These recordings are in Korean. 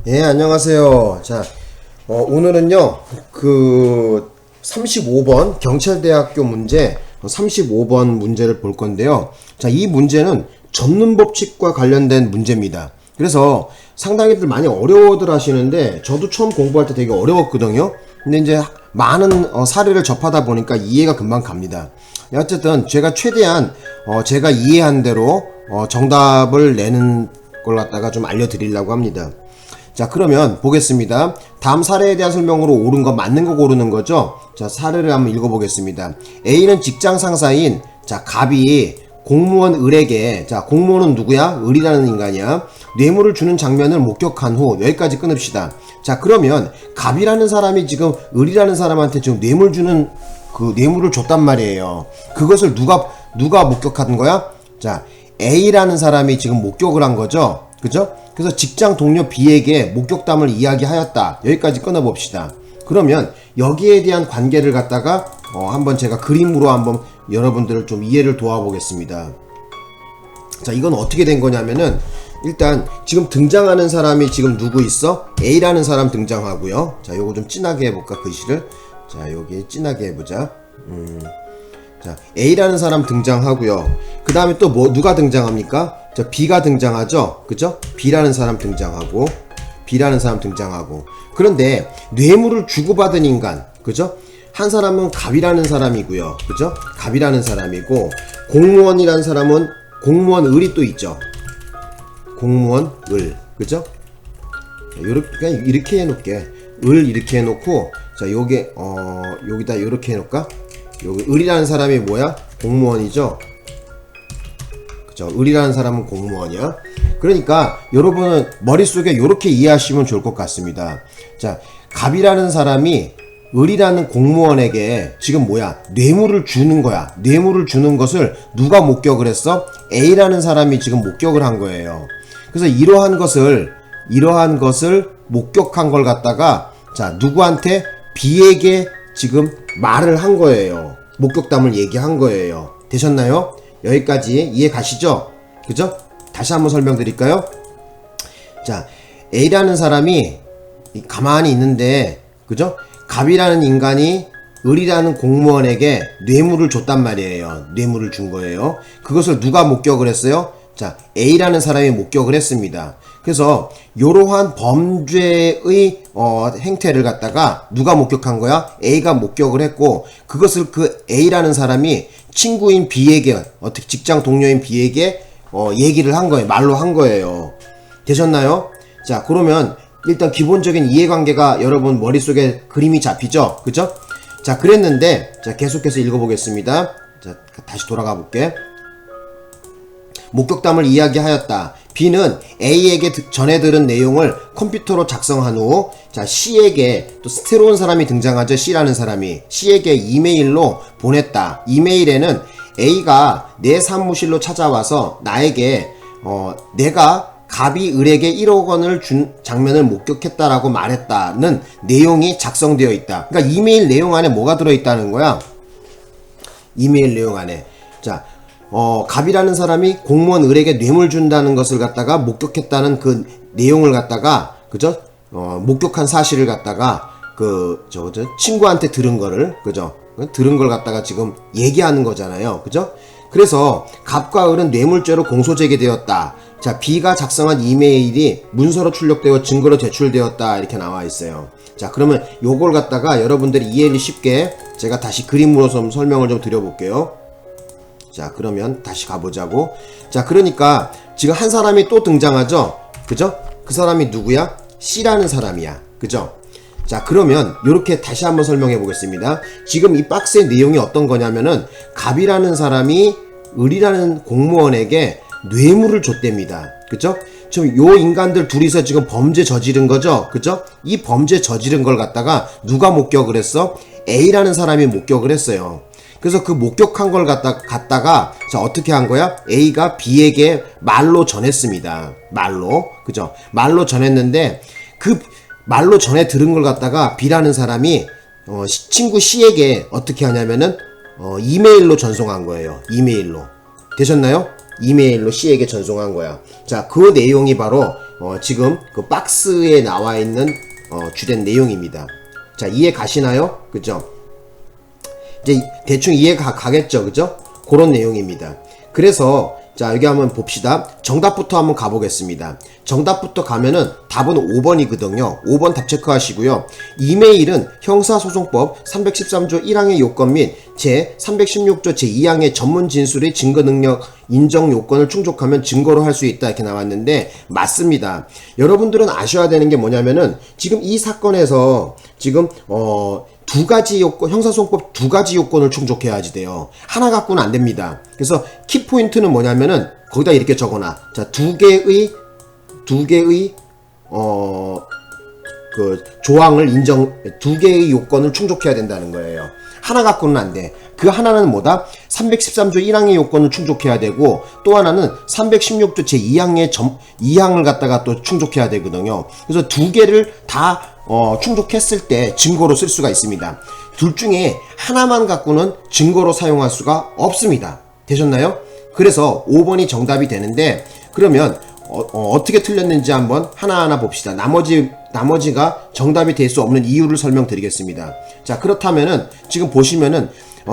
예, 안녕하세요. 자, 오늘은요, 35번 경찰대학교 문제, 35번 문제를 볼 건데요. 자, 이 문제는 접는 법칙과 관련된 문제입니다. 그래서 상당히들 많이 어려워들 하시는데, 저도 처음 공부할 때 되게 어려웠거든요. 근데 이제 많은 사례를 접하다 보니까 이해가 금방 갑니다. 어쨌든 제가 최대한 제가 이해한 대로 정답을 내는 걸 갖다가 좀 알려드리려고 합니다. 자, 그러면 보겠습니다. 다음 사례에 대한 설명으로 옳은 거 맞는 거 고르는 거죠. 자, 사례를 한번 읽어보겠습니다. A는 직장 상사인 갑이 공무원 을에게, 공무원은 누구야? 을이라는 인간이야. 뇌물을 주는 장면을 목격한 후, 여기까지 끊읍시다. 자, 그러면 갑이라는 사람이 지금 을이라는 사람한테 지금 뇌물을 줬단 말이에요. 그것을 누가 목격한 거야? 자, A라는 사람이 지금 목격을 한 거죠. 그죠? 그래서 직장 동료 B에게 목격담을 이야기하였다. 여기까지 끊어봅시다. 그러면 여기에 대한 관계를 갖다가 한번 제가 그림으로 한번 여러분들을 좀 이해를 도와보겠습니다. 자, 이건 어떻게 된 거냐면은 일단 지금 등장하는 사람이 지금 누구 있어? A라는 사람 등장하고요. 자, 요거 좀 진하게 해볼까, 글씨를. 자, 여기 진하게 해보자. 자, A라는 사람 등장하고요. 그 다음에 또 누가 등장합니까? 자, B가 등장하죠? 그죠? B라는 사람 등장하고, 그런데 뇌물을 주고받은 인간, 그죠? 한 사람은 갑이라는 사람이고요. 그죠? 갑이라는 사람이고, 공무원이라는 사람은 공무원 을이 또 있죠. 공무원 을, 그죠? 그냥 이렇게 해놓을게. 을 이렇게 해놓고, 자, 여기다 이렇게 해놓을까? 여기 을이라는 사람이 뭐야? 공무원이죠. 그죠? 을이라는 사람은 공무원이야. 그러니까 여러분은 머릿속에 이렇게 이해하시면 좋을 것 같습니다. 자, 갑이라는 사람이 을이라는 공무원에게 지금 뭐야? 뇌물을 주는 거야. 뇌물을 주는 것을 누가 목격을 했어? A라는 사람이 지금 목격을 한 거예요. 그래서 이러한 것을 목격한 걸 갖다가 누구한테? B에게 지금 말을 한 거예요. 목격담을 얘기한 거예요. 되셨나요? 여기까지 이해 가시죠? 그죠? 다시 한번 설명드릴까요? 자, A라는 사람이 가만히 있는데, 그죠? 갑이라는 인간이 을이라는 공무원에게 뇌물을 줬단 말이에요. 뇌물을 준 거예요. 그것을 누가 목격을 했어요? 자, A라는 사람이 목격을 했습니다. 그래서 이러한 범죄의 행태를 갖다가 누가 목격한 거야? A가 목격을 했고, 그것을 그 A라는 사람이 친구인 B에게, 직장 동료인 B에게 얘기를 한 거예요. 말로 한 거예요. 되셨나요? 자, 그러면 일단 기본적인 이해관계가 여러분 머릿속에 그림이 잡히죠? 그죠? 자, 그랬는데, 자, 계속해서 읽어보겠습니다. 자, 다시 돌아가 볼게. 목격담을 이야기하였다. B는 A에게 전해 들은 내용을 컴퓨터로 작성한 후, 자, C에게 또 새로운 사람이 등장하죠. C라는 사람이 C에게 이메일로 보냈다. 이메일에는 A가 내 사무실로 찾아와서 나에게 내가 갑이 을에게 1억 원을 준 장면을 목격했다라고 말했다는 내용이 작성되어 있다. 그러니까 이메일 내용 안에 뭐가 들어있다는 거야? 이메일 내용 안에, 자, 갑이라는 사람이 공무원 을에게 뇌물 준다는 것을 갖다가 목격했다는 그 내용을 갖다가, 그죠? 목격한 사실을 갖다가 친구한테 들은 거를, 그죠? 들은 걸 갖다가 지금 얘기하는 거잖아요. 그죠? 그래서 갑과 을은 뇌물죄로 공소제기되었다. 자, B가 작성한 이메일이 문서로 출력되어 증거로 제출되었다. 이렇게 나와 있어요. 자, 그러면 요걸 갖다가 여러분들이 이해를 쉽게 제가 다시 그림으로 좀 설명을 좀 드려볼게요. 자, 그러면 다시 가보자고. 자, 그러니까 지금 한 사람이 또 등장하죠? 그죠? 그 사람이 누구야? C라는 사람이야. 그죠? 자, 그러면 요렇게 다시 한번 설명해 보겠습니다. 지금 이 박스의 내용이 어떤 거냐면은 갑이라는 사람이 을이라는 공무원에게 뇌물을 줬답니다. 그죠? 지금 요 인간들 둘이서 지금 범죄 저지른 거죠? 그죠? 이 범죄 저지른 걸 갖다가 누가 목격을 했어? A라는 사람이 목격을 했어요. 그래서 그 목격한 걸 갖다가 자, 어떻게 한 거야? A가 B에게 말로 전했습니다. 말로. 그죠? 말로 전했는데 그 말로 전해 들은 걸 갖다가 B라는 사람이 친구 C에게 어떻게 하냐면은 이메일로 전송한 거예요. 이메일로. 되셨나요? 이메일로 C에게 전송한 거야. 자, 그 내용이 바로 지금 그 박스에 나와 있는 주된 내용입니다. 자, 이해 가시나요? 그죠? 이제 대충 이해가 가겠죠? 그죠? 그런 내용입니다. 그래서 자, 여기 한번 봅시다. 정답부터 한번 가보겠습니다. 정답부터 가면은 답은 5번이거든요. 5번 답 체크하시고요. 이메일은 형사소송법 313조 1항의 요건 및 제 316조 제2항의 전문 진술의 증거 능력 인정 요건을 충족하면 증거로 할 수 있다 이렇게 나왔는데 맞습니다. 여러분들은 아셔야 되는 게 뭐냐면은 지금 이 사건에서 지금 두 가지 요건, 형사소송법 두 가지 요건을 충족해야지 돼요. 하나 갖고는 안 됩니다. 그래서 키포인트는 뭐냐면은 거기다 이렇게 적어놔. 자, 두 개의 그 조항을 두 개의 요건을 충족해야 된다는 거예요. 하나 갖고는 안 돼. 그 하나는 뭐다? 313조 1항의 요건을 충족해야 되고 또 하나는 316조 제2항의 2항을 갖다가 또 충족해야 되거든요. 그래서 두 개를 다 충족했을 때 증거로 쓸 수가 있습니다. 둘 중에 하나만 갖고는 증거로 사용할 수가 없습니다. 되셨나요? 그래서 5번이 정답이 되는데 그러면 어떻게 틀렸는지 한번 하나하나 봅시다. 나머지가 정답이 될 수 없는 이유를 설명드리겠습니다. 자, 그렇다면은 지금 보시면은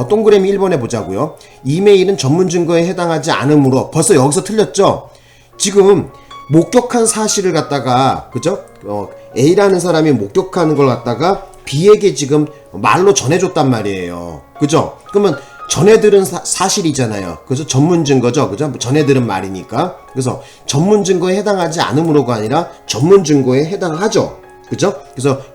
동그라미 1번에 보자고요. 이메일은 전문 증거에 해당하지 않으므로 벌써 여기서 틀렸죠? 지금 목격한 사실을 갖다가 그죠? A라는 사람이 목격하는 걸 갖다가 B에게 지금 말로 전해줬단 말이에요. 그죠? 그러면 전해들은 사실이잖아요. 그래서 전문 증거죠. 그죠? 전해 들은 말이니까. 그래서 전문 증거에 해당하지 않음으로가 아니라 전문 증거에 해당하죠. 그죠?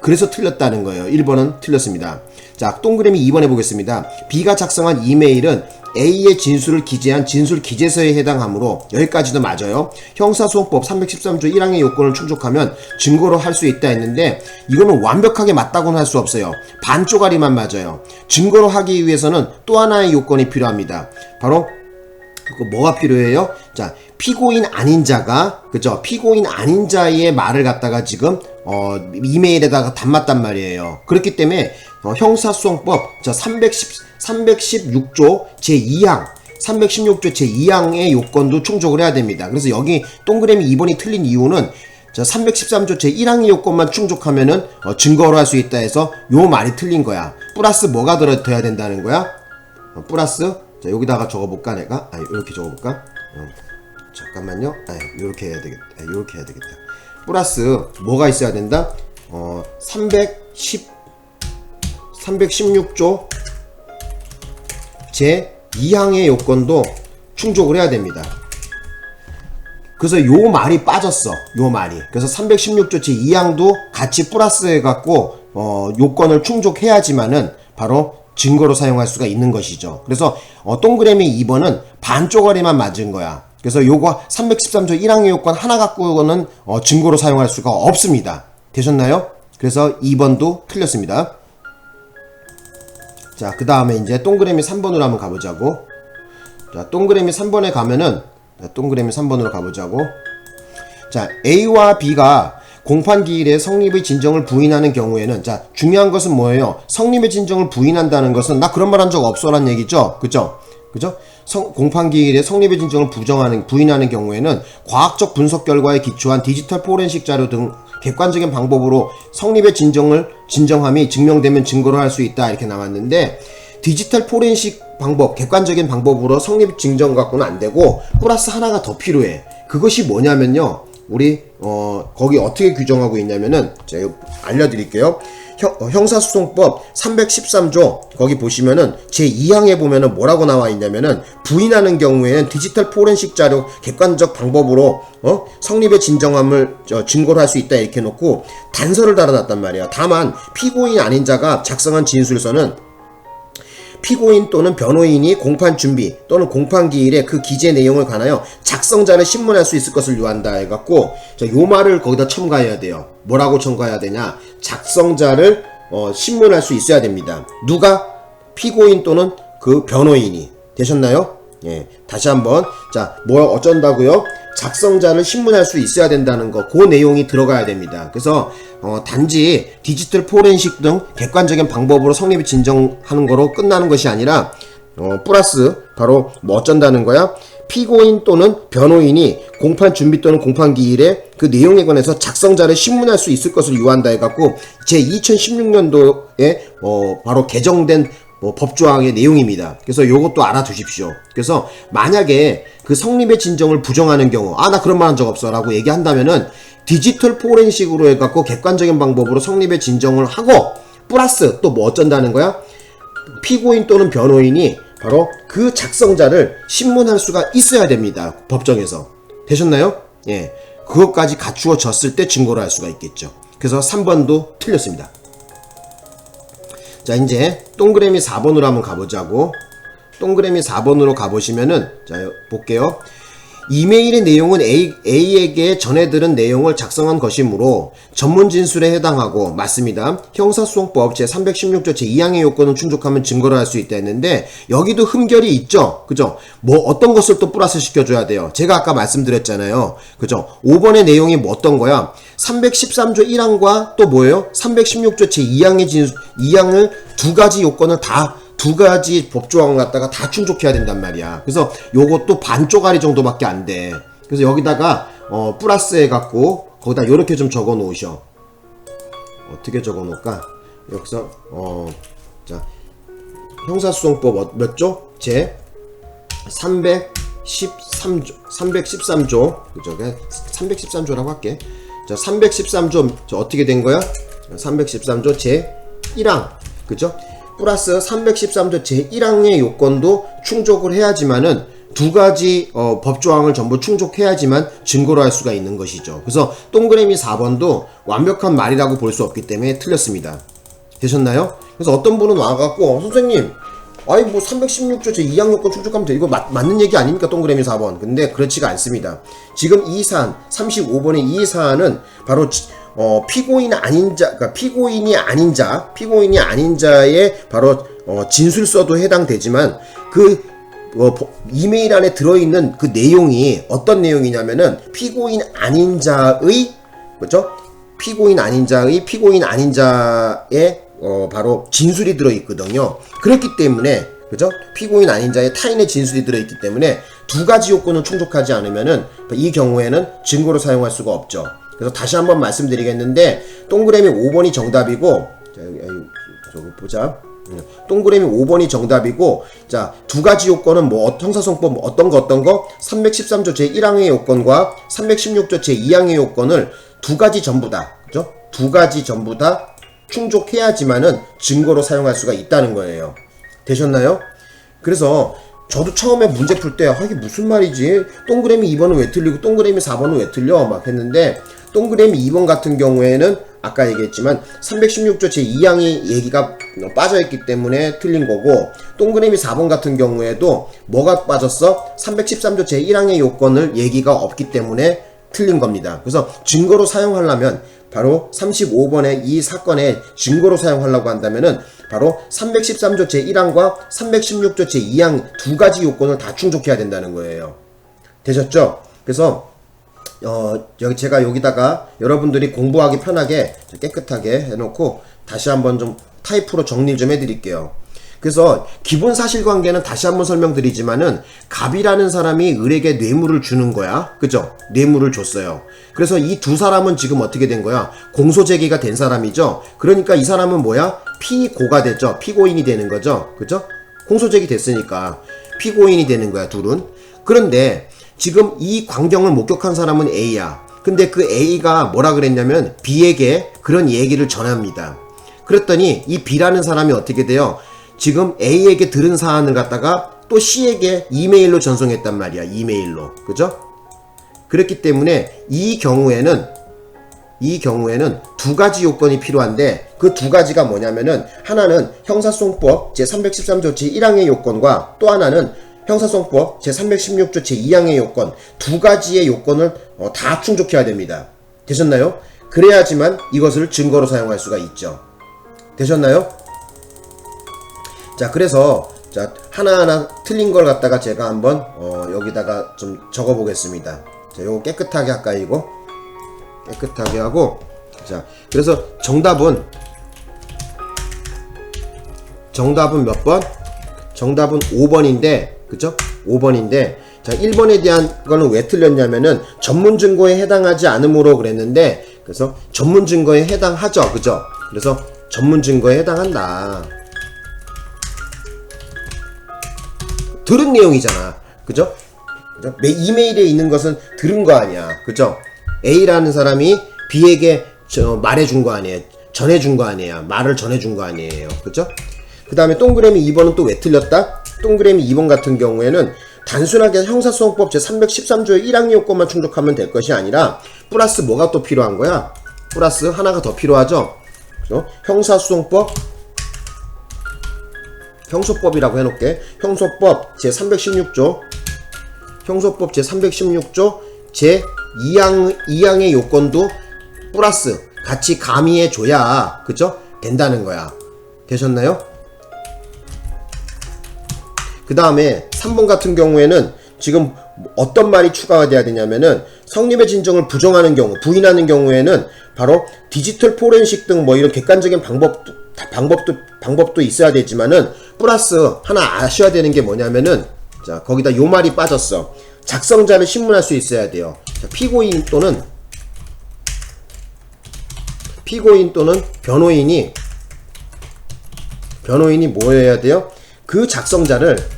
그래서 틀렸다는 거예요. 1번은 틀렸습니다. 자, 동그라미 2번 해보겠습니다. B가 작성한 이메일은 A의 진술을 기재한 진술 기재서에 해당하므로 여기까지도 맞아요. 형사소송법 313조 1항의 요건을 충족하면 증거로 할 수 있다 했는데 이거는 완벽하게 맞다고는 할 수 없어요. 반쪼가리만 맞아요. 증거로 하기 위해서는 또 하나의 요건이 필요합니다. 바로 뭐가 필요해요? 자, 피고인 아닌 자가 그죠? 피고인 아닌 자의 말을 갖다가 지금 이메일에다가 담았단 말이에요. 그렇기 때문에 형사소송법 316조 제2항 316조 제2항의 요건도 충족을 해야 됩니다. 그래서 여기 동그라미 2번이 틀린 이유는 313조 제1항의 요건만 충족하면은 증거로 할 수 있다 해서 요 말이 틀린 거야. 플러스 뭐가 들어야 된다는 거야? 플러스 자, 여기다가 적어볼까 내가? 이렇게 적어볼까? 잠깐만요. 요렇게 해야 되겠다. 요렇게 해야 되겠다. 플러스 뭐가 있어야 된다? 316조 제2항의 요건도 충족을 해야 됩니다. 그래서 요 말이 빠졌어. 요 말이. 그래서 316조 제2항도 같이 플러스 해갖고 요건을 충족해야지만은 바로 증거로 사용할 수가 있는 것이죠. 그래서 동그라미 2번은 반쪼가리만 맞은 거야. 그래서 요거 313조 1항의 요건 하나 갖고는 증거로 사용할 수가 없습니다. 되셨나요? 그래서 2번도 틀렸습니다. 자, 그 다음에 이제 동그라미 3번으로 한번 가보자고. 자, 동그라미 3번에 가면은 동그라미 3번으로 가보자고. 자, A와 B가 공판기일에 성립의 진정을 부인하는 경우에는 자, 중요한 것은 뭐예요? 성립의 진정을 부인한다는 것은 나 그런 말 한 적 없어란 얘기죠. 그죠? 공판기일에 성립의 진정을 부인하는 경우에는 과학적 분석 결과에 기초한 디지털 포렌식 자료 등 객관적인 방법으로 성립의 진정함이 증명되면 증거로 할 수 있다 이렇게 나왔는데 디지털 포렌식 방법, 객관적인 방법으로 성립 증정 갖고는 안 되고 플러스 하나가 더 필요해. 그것이 뭐냐면요. 우리 거기 어떻게 규정하고 있냐면은 제가 알려드릴게요. 형사소송법 313조 거기 보시면은 제2항에 보면은 뭐라고 나와 있냐면은 부인하는 경우에는 디지털 포렌식 자료 객관적 방법으로 성립의 진정함을 증거로 할 수 있다 이렇게 놓고 단서를 달아놨단 말이야. 다만 피고인 아닌 자가 작성한 진술서는 피고인 또는 변호인이 공판 준비 또는 공판 기일에 그 기재 내용을 관하여 작성자를 신문할 수 있을 것을 요한다 해갖고 요 말을 거기다 첨가해야 돼요. 뭐라고 첨가해야 되냐? 작성자를 신문할 수 있어야 됩니다. 누가? 피고인 또는 그 변호인이. 되셨나요? 예, 다시 한번 자, 뭐 어쩐다고요? 작성자를 신문할 수 있어야 된다는 거, 그 내용이 들어가야 됩니다. 그래서 단지 디지털 포렌식 등 객관적인 방법으로 성립을 진정하는 거로 끝나는 것이 아니라 플러스 바로 뭐 어쩐다는 거야? 피고인 또는 변호인이 공판 준비 또는 공판 기일에 그 내용에 관해서 작성자를 신문할 수 있을 것을 요한다 해갖고 제 2016년도에 바로 개정된 법조항의 내용입니다. 그래서 요것도 알아두십시오. 그래서 만약에 그 성립의 진정을 부정하는 경우, 나 그런 말 한 적 없어 라고 얘기한다면은 디지털 포렌식으로 해갖고 객관적인 방법으로 성립의 진정을 하고 플러스 또 뭐 어쩐다는 거야? 피고인 또는 변호인이 바로 그 작성자를 신문할 수가 있어야 됩니다. 법정에서. 되셨나요? 예. 그것까지 갖추어졌을 때 증거로 할 수가 있겠죠. 그래서 3번도 틀렸습니다. 자, 이제 동그라미 4번으로 한번 가보자고. 동그라미 4번으로 가보시면은, 자, 볼게요. 이메일의 내용은 A에게 전해들은 내용을 작성한 것이므로 전문 진술에 해당하고, 맞습니다. 형사소송법 제316조 제2항의 요건을 충족하면 증거를 할 수 있다 했는데, 여기도 흠결이 있죠? 그죠? 뭐 어떤 것을 또 플러스 시켜줘야 돼요? 제가 아까 말씀드렸잖아요. 그죠? 5번의 내용이 뭐 어떤 거야? 313조 1항과 또 뭐예요? 316조 제2항의 2항을 두 가지 요건을 두 가지 법조항을 갖다가 다 충족해야 된단 말이야. 그래서 요것도 반 쪼가리 정도밖에 안 돼. 그래서 여기다가 플러스 해갖고 거기다 요렇게 좀 적어 놓으셔. 어떻게 적어 놓을까? 여기서 자, 형사소송법 몇 조? 제 313조 그죠? 313조라고 할게. 자, 313조 어떻게 된 거야? 313조 제 1항 그죠? 플러스 313조 제1항의 요건도 충족을 해야지만은 두 가지 법조항을 전부 충족해야지만 증거로 할 수가 있는 것이죠. 그래서 동그라미 4번도 완벽한 말이라고 볼 수 없기 때문에 틀렸습니다. 되셨나요? 그래서 어떤 분은 와갖고 선생님 뭐 316조 제2항 요건 충족하면 돼. 이거 맞는 얘기 아닙니까? 동그라미 4번. 근데 그렇지가 않습니다. 지금 이 사안 35번의 이 사안은 바로 피고인이 아닌 자의 바로 진술서도 해당되지만 그 이메일 안에 들어있는 그 내용이 어떤 내용이냐면은 피고인 아닌 자의 그렇죠? 피고인 아닌 자의 바로 진술이 들어있거든요. 그렇기 때문에 그죠? 피고인 아닌 자의 타인의 진술이 들어있기 때문에 두 가지 요건을 충족하지 않으면은 이 경우에는 증거로 사용할 수가 없죠. 그래서 다시 한번 말씀드리겠는데 동그라미 5번이 정답이고 자, 저거 보자. 동그라미 5번이 정답이고 자, 두 가지 요건은 형사소송법 어떤 거 313조 제1항의 요건과 316조 제2항의 요건을 두 가지 전부 다 그죠? 두 가지 전부 다 충족해야지만은 증거로 사용할 수가 있다는 거예요. 되셨나요? 그래서 저도 처음에 문제 풀 때 이게 무슨 말이지? 동그라미 2번은 왜 틀리고 동그라미 4번은 왜 틀려? 막 했는데 동그라미 2번 같은 경우에는 아까 얘기했지만 316조 제2항이 얘기가 빠져있기 때문에 틀린 거고 동그라미 4번 같은 경우에도 뭐가 빠졌어? 313조 제1항의 요건을 얘기가 없기 때문에 틀린 겁니다. 그래서 증거로 사용하려면 바로 35번의 이 사건에 증거로 사용하려고 한다면은 바로 313조 제1항과 316조 제2항 두 가지 요건을 다 충족해야 된다는 거예요. 되셨죠? 그래서 제가 여기다가 여러분들이 공부하기 편하게 깨끗하게 해놓고 다시 한번 좀 타이프로 정리 좀 해드릴게요. 그래서 기본 사실관계는 다시 한번 설명드리지만은 갑이라는 사람이 을에게 뇌물을 주는 거야. 그죠? 뇌물을 줬어요. 그래서 이 두 사람은 지금 어떻게 된 거야? 공소제기가 된 사람이죠. 그러니까 이 사람은 뭐야? 피고가 됐죠. 피고인이 되는 거죠. 그죠? 공소제기 됐으니까 피고인이 되는 거야, 둘은. 그런데 지금 이 광경을 목격한 사람은 A야. 근데 그 A가 뭐라 그랬냐면 B에게 그런 얘기를 전합니다. 그랬더니 이 B라는 사람이 어떻게 돼요? 지금 A에게 들은 사안을 갖다가 또 C에게 이메일로 전송했단 말이야. 이메일로. 그죠? 그렇기 때문에 이 경우에는 두 가지 요건이 필요한데 그 두 가지가 뭐냐면은 하나는 형사소송법 제313조 제1항의 요건과 또 하나는 형사소송법 제316조 제2항의 요건 두 가지의 요건을 다 충족해야 됩니다. 되셨나요? 그래야지만 이것을 증거로 사용할 수가 있죠. 되셨나요? 자, 그래서 자, 하나하나 틀린 걸 갖다가 제가 한번 여기다가 좀 적어 보겠습니다. 자, 요거 깨끗하게 할까요? 이거 깨끗하게 하고 자, 그래서 정답은 몇 번? 정답은 5번인데 그죠? 5번인데 자, 1번에 대한 거는 왜 틀렸냐면은 전문 증거에 해당하지 않으므로 그랬는데, 그래서 전문 증거에 해당하죠. 그죠? 그래서 전문 증거에 해당한다. 들은 내용이잖아. 그죠? 이메일에 있는 것은 들은 거 아니야. 그죠? A라는 사람이 B에게 말해준 거 아니에요. 전해준 거 아니에요. 말을 전해준 거 아니에요. 그죠? 그 다음에 동그라미 2번은 또 왜 틀렸다? 동그라미 2번 같은 경우에는 단순하게 형사소송법 제313조의 1항 요건만 충족하면 될 것이 아니라 플러스 뭐가 또 필요한 거야? 플러스 하나가 더 필요하죠? 그죠? 형소법이라고 해놓을게. 형소법 제316조 형소법 제316조 제2항의 요건도 플러스 같이 가미해 줘야 그죠? 된다는 거야. 되셨나요? 그 다음에 3번 같은 경우에는 지금 어떤 말이 추가가 돼야 되냐면은 성립의 진정을 부정하는 경우, 부인하는 경우에는 바로 디지털 포렌식 등 뭐 이런 객관적인 방법도 있어야 되지만은 플러스 하나 아셔야 되는 게 뭐냐면은 자, 거기다 요 말이 빠졌어. 작성자를 신문할 수 있어야 돼요. 자, 피고인 또는 변호인이 뭐 해야 돼요? 그 작성자를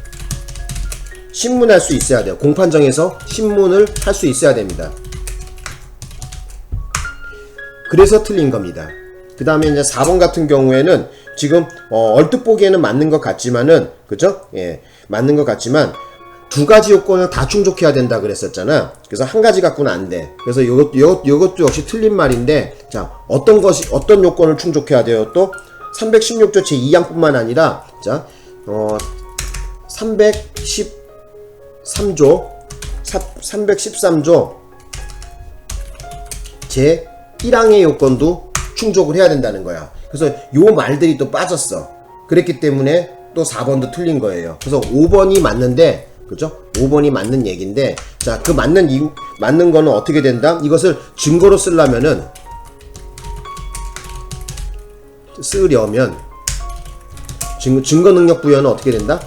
신문할 수 있어야 돼요. 공판정에서 신문을 할 수 있어야 됩니다. 그래서 틀린 겁니다. 그 다음에 이제 4번 같은 경우에는 지금 얼뜻 보기에는 맞는 것 같지만은 그죠? 예, 맞는 것 같지만 두 가지 요건을 다 충족해야 된다 그랬었잖아. 그래서 한 가지 갖고는 안 돼. 그래서 요것도 역시 틀린 말인데, 자, 어떤 요건을 충족해야 돼요? 또 316조 제2항뿐만 아니라 자, 313조 제1항의 요건도 충족을 해야 된다는 거야. 그래서 요 말들이 또 빠졌어. 그랬기 때문에 또 4번도 틀린 거예요. 그래서 5번이 맞는데, 그죠? 5번이 맞는 얘기인데, 자, 그 맞는 거는 어떻게 된다? 이것을 증거로 쓰려면 증거 능력 부여는 어떻게 된다?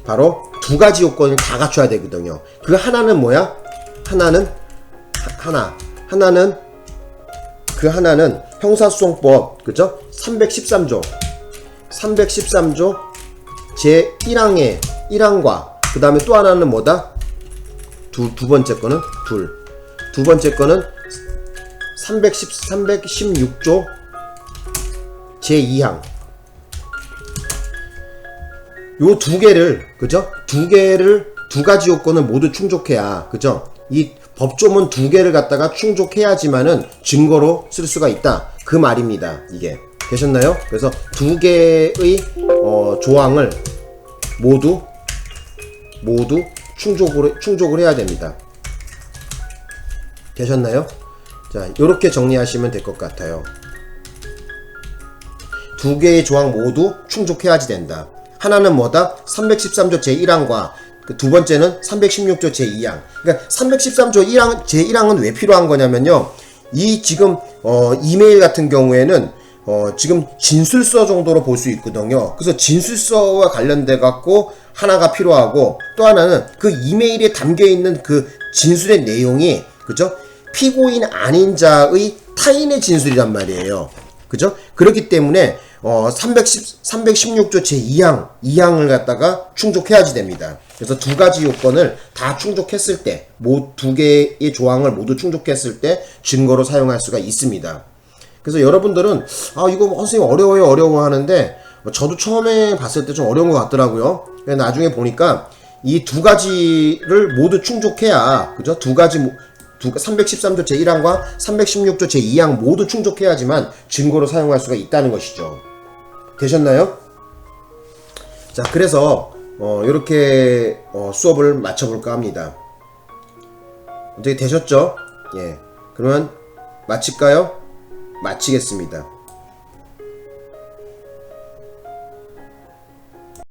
바로 두 가지 요건을 다 갖춰야 되거든요. 그 하나는 뭐야? 하나는 형사소송법, 그죠? 313조 제1항의 1항과 그 다음에 또 하나는 뭐다? 두 번째 거는 두 번째 거는 316조 제2항. 요 두 개를, 그죠? 두 가지 요건을 모두 충족해야, 그죠? 이 법조문 두 개를 갖다가 충족해야지만은 증거로 쓸 수가 있다. 그 말입니다. 이게. 되셨나요? 그래서 두 개의 조항을 모두 충족을 해야 됩니다. 되셨나요? 자, 요렇게 정리하시면 될 것 같아요. 두 개의 조항 모두 충족해야지 된다. 하나는 뭐다? 313조 제1항과 그 두 번째는 316조 제2항. 그러니까 313조 제1항은 왜 필요한 거냐면요. 이 지금 이메일 같은 경우에는 지금 진술서 정도로 볼 수 있거든요. 그래서 진술서와 관련돼 갖고 하나가 필요하고, 또 하나는 그 이메일에 담겨 있는 그 진술의 내용이, 그죠? 피고인 아닌 자의 타인의 진술이란 말이에요. 그죠? 그렇기 때문에 316조 제2항을 갖다가 충족해야지 됩니다. 그래서 두 가지 요건을 다 충족했을 때, 두 개의 조항을 모두 충족했을 때 증거로 사용할 수가 있습니다. 그래서 여러분들은 이거 선생님 어려워 하는데, 저도 처음에 봤을 때 좀 어려운 것 같더라고요. 나중에 보니까 이 두 가지를 모두 충족해야, 그죠? 313조 제1항과 316조 제2항 모두 충족해야지만 증거로 사용할 수가 있다는 것이죠. 되셨나요? 자, 그래서 이렇게 수업을 마쳐볼까 합니다. 어떻게 되셨죠? 예. 그러면 마칠까요? 마치겠습니다.